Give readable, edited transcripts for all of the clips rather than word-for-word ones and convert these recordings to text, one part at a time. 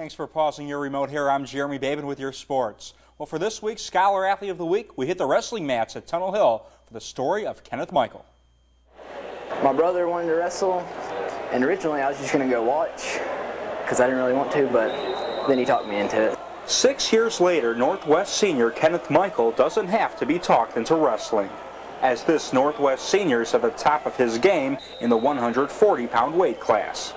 Thanks for pausing your remote here. I'm Jeremy Babin with your sports. Well, for this week's Scholar Athlete of the Week, we hit the wrestling mats at Tunnel Hill for the story of Kenneth Michael. My brother wanted to wrestle, and originally I was just going to go watch because I didn't really want to, but then he talked me into it. 6 years later, Northwest senior Kenneth Michael doesn't have to be talked into wrestling, as this Northwest senior is at the top of his game in the 140-pound weight class.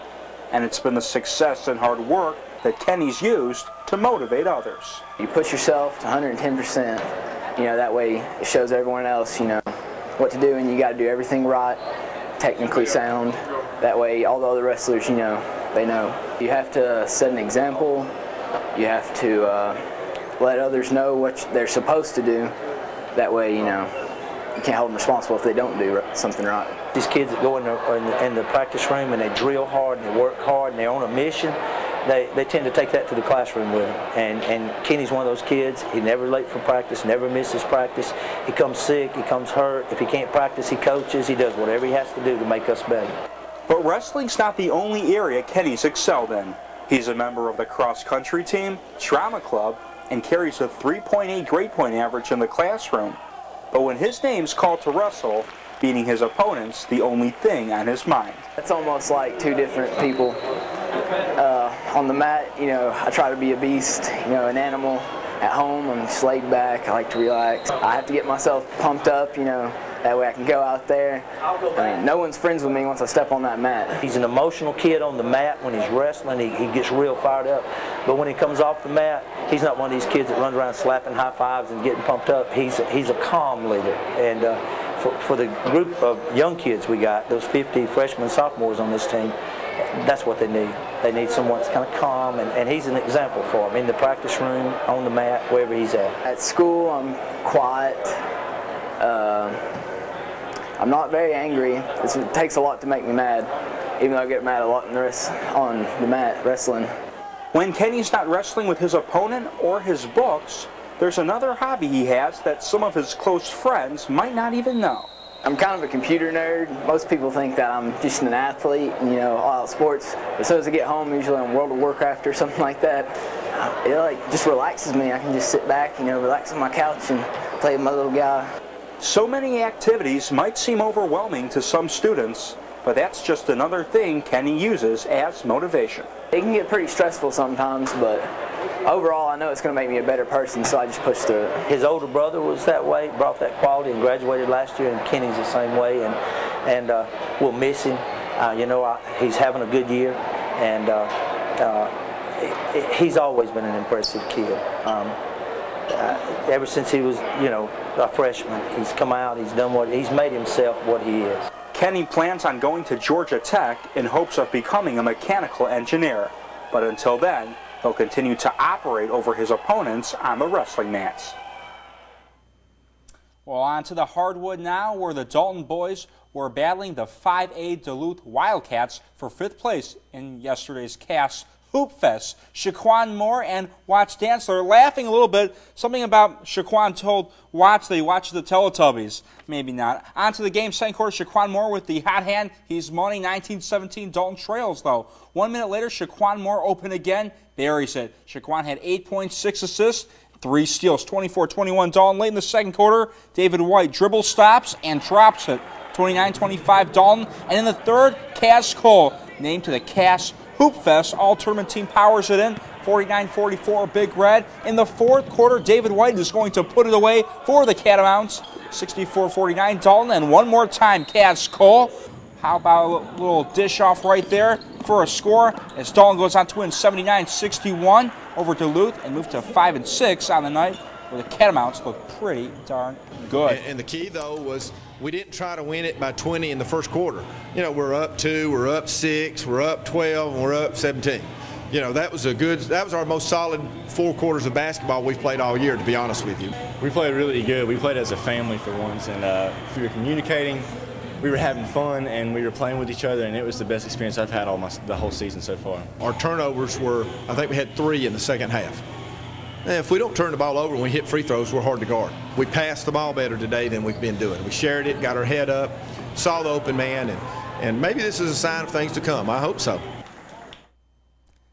And it's been the success and hard work that Kenny's used to motivate others. You push yourself to 110%, that way it shows everyone else, what to do, and you got to do everything right, technically sound. That way all the other wrestlers, they know. You have to set an example. You have to let others know what they're supposed to do. That way, you can't hold them responsible if they don't do something right. These kids that go in the practice room and they drill hard and they work hard and they're on a mission, they tend to take that to the classroom with them. And Kenny's one of those kids. He's never late for practice, never misses practice. He comes sick, he comes hurt. If he can't practice, he coaches. He does whatever he has to do to make us better. But wrestling's not the only area Kenny's excelled in. He's a member of the cross-country team, drama club, and carries a 3.8 grade point average in the classroom. But when his name's called to wrestle, beating his opponent's the only thing on his mind. It's almost like two different people. On the mat, I try to be a beast, an animal. At home, I'm just laid back. I like to relax. I have to get myself pumped up, that way I can go out there. No one's friends with me once I step on that mat. He's an emotional kid on the mat. When he's wrestling, he gets real fired up. But when he comes off the mat, he's not one of these kids that runs around slapping high fives and getting pumped up. He's a calm leader. And for the group of young kids we got, those 50 freshmen and sophomores on this team, that's what they need. They need someone that's kind of calm, and he's an example for them in the practice room, on the mat, wherever he's at. At school, I'm quiet. I'm not very angry. It takes a lot to make me mad, even though I get mad a lot on the mat wrestling. When Kenny's not wrestling with his opponent or his books, there's another hobby he has that some of his close friends might not even know. I'm kind of a computer nerd. Most people think that I'm just an athlete, all out sports. As soon as I get home, usually on World of Warcraft or something like that, it just relaxes me. I can just sit back, relax on my couch and play with my little guy. So many activities might seem overwhelming to some students, but that's just another thing Kenny uses as motivation. It can get pretty stressful sometimes, but overall I know it's going to make me a better person, so I just push through it. His older brother was that way, brought that quality, and graduated last year, and Kenny's the same way, and we'll miss him. He's having a good year, and he's always been an impressive kid. Ever since he was, a freshman, he's come out, he's made himself what he is. Kenny plans on going to Georgia Tech in hopes of becoming a mechanical engineer, but until then, he'll continue to operate over his opponents on the wrestling mats. Well, on to the hardwood now, where the Dalton boys were battling the 5A Duluth Wildcats for 5th place in yesterday's Cass Hoop Fest. Shaquan Moore and Watts Dantzler laughing a little bit. Something about Shaquan told Watts that he watched the Teletubbies. Maybe not. On to the game, second quarter, Shaquan Moore with the hot hand. He's money 19-17. Dalton trails, though. 1 minute later, Shaquan Moore open again. Buries it. Shaquan had 8 points, 6 assists, 3 steals. 24-21 Dalton. Late in the second quarter, David White dribble stops and drops it. 29-25 Dalton. And in the third, Cass Cole, named to the Cass Hoop Fest. All-tournament team powers it in. 49-44 Big Red. In the fourth quarter, David White is going to put it away for the Catamounts. 64-49 Dalton. And one more time, Cass Cole. How about a little dish off right there for a score as Dalton goes on to win 79-61 over Duluth and move to 5-6 on the night, where the Catamounts look pretty darn good. And the key, though, was we didn't try to win it by 20 in the first quarter. We're up 2, we're up 6, we're up 12, and we're up 17. That was our most solid 4 quarters of basketball we've played all year, to be honest with you. We played really good. We played as a family for once, and we were communicating, we were having fun, and we were playing with each other, and it was the best experience I've had the whole season so far. Our turnovers were, I think we had 3 in the second half. If we don't turn the ball over when we hit free throws, we're hard to guard. We passed the ball better today than we've been doing. We shared it, got our head up, saw the open man, and maybe this is a sign of things to come. I hope so.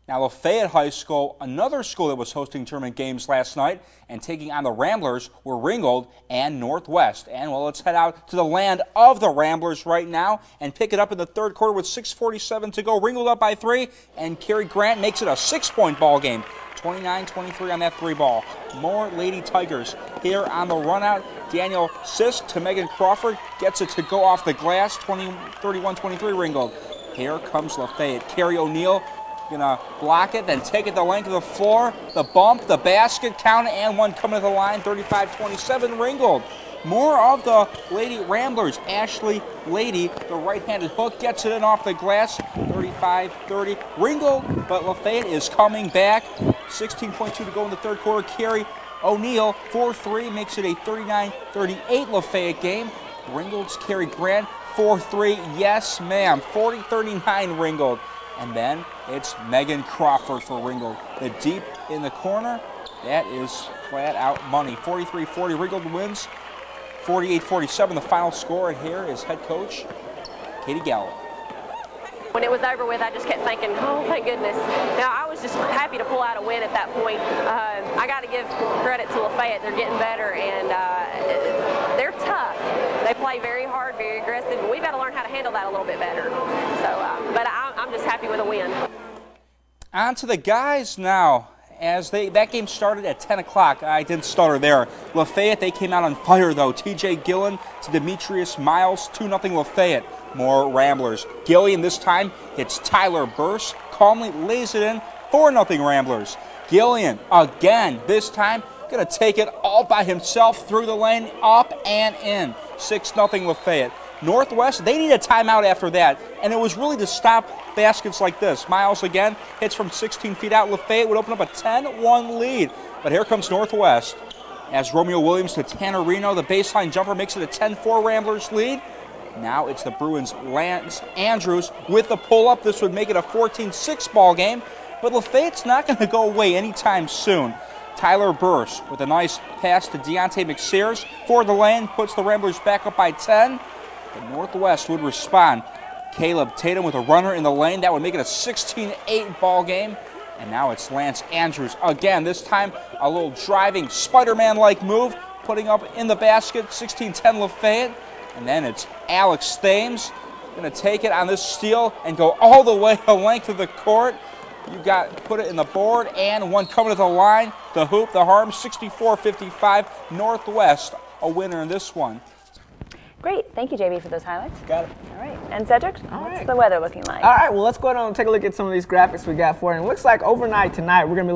Now, Lafayette High School, another school that was hosting tournament games last night and taking on the Ramblers, were Ringgold and Northwest. And, well, let's head out to the land of the Ramblers right now and pick it up in the third quarter with 6:47 to go. Ringgold up by 3, and Carrie Grant makes it a 6-point ball game. 29-23 on that 3 ball. More Lady Tigers here on the runout. Daniel Sisk to Megan Crawford, gets it to go off the glass. 31-23 Ringgold. Here comes Lafayette. Carrie O'Neill gonna block it, then take it the length of the floor, the bump, the basket, count, and one coming to the line. 35-27 Ringgold. More of the Lady Ramblers. Ashley Lady, the right-handed hook, gets it in off the glass. 35-30 Ringgold, but Lafayette is coming back. 16.2 to go in the third quarter. Carrie O'Neill, 4-3, makes it a 39-38 Lafayette game. Ringgold's Carrie Grant, 4-3, yes ma'am, 40-39 Ringgold. And then it's Megan Crawford for Ringgold. The deep in the corner, that is flat out money. 43-40, Ringgold wins. 48-47, the final score. And here is head coach Katie Gallo. When it was over with, I just kept thinking, oh, thank goodness. Now, I was just happy to pull out a win at that point. I got to give credit to Lafayette. They're getting better, and they're tough. They play very hard, very aggressive, but we've got to learn how to handle that a little bit better. So, but I'm just happy with a win. On to the guys now. As that game started at 10 o'clock. I didn't stutter there. Lafayette, they came out on fire, though. TJ Gillen to Demetrius Miles, 2-0 Lafayette. More Ramblers. Gillian this time hits Tyler Burse, calmly lays it in, 4-0 Ramblers. Gillian again, this time going to take it all by himself through the lane, up and in. 6-0 Lafayette. Northwest, they need a timeout after that, and it was really to stop baskets like this. Miles again hits from 16 feet out. Lafayette would open up a 10-1 lead, but here comes Northwest. As Romeo Williams to Tanner Reno, the baseline jumper makes it a 10-4 Ramblers lead. Now it's the Bruins' Lance Andrews with the pull-up. This would make it a 14-6 ball game, but Lafayette's not going to go away anytime soon. Tyler Burse with a nice pass to Deontay McSears for the lane, puts the Ramblers back up by 10. The Northwest would respond. Caleb Tatum with a runner in the lane. That would make it a 16-8 ball game. And now it's Lance Andrews again. This time a little driving Spider-Man-like move, putting up in the basket. 16-10 Lafayette. And then it's Alex Thames going to take it on this steal and go all the way the length of the court. You got put it in the board, and one coming to the line. The hoop, the harm, 64-55. Northwest a winner in this one. Great. Thank you, JB, for those highlights. Got it. All right. And Cedric, what's the weather looking like? All right, well, let's go ahead and take a look at some of these graphics we got for you. And it looks like overnight tonight we're going to be looking